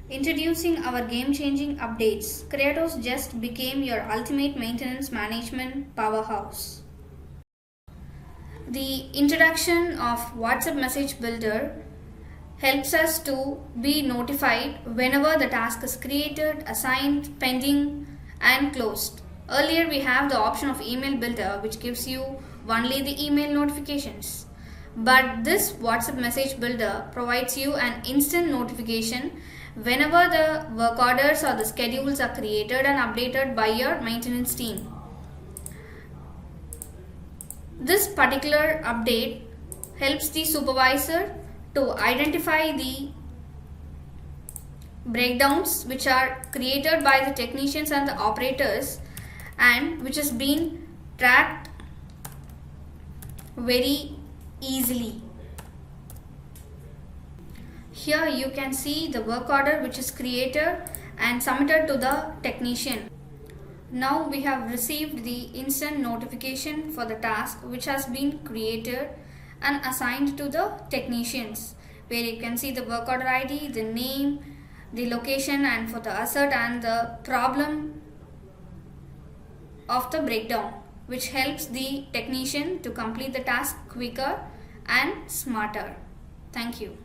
Introducing our game-changing updates, Cryotos just became your ultimate maintenance management powerhouse. The introduction of WhatsApp Message Builder helps us to be notified whenever the task is created, assigned, pending, and closed. Earlier we have the option of email builder, which gives you only the email notifications. But this WhatsApp message builder provides you an instant notification whenever the work orders or the schedules are created and updated by your maintenance team. This particular update helps the supervisor to identify the breakdowns which are created by the technicians and the operators, and which has been tracked very easily. Here you can see the work order which is created and submitted to the technician. Now we have received the instant notification for the task which has been created and assigned to the technicians, where you can see the work order ID, the name, the location, and for the asset and the problem of the breakdown, which helps the technician to complete the task quicker and smarter. Thank you.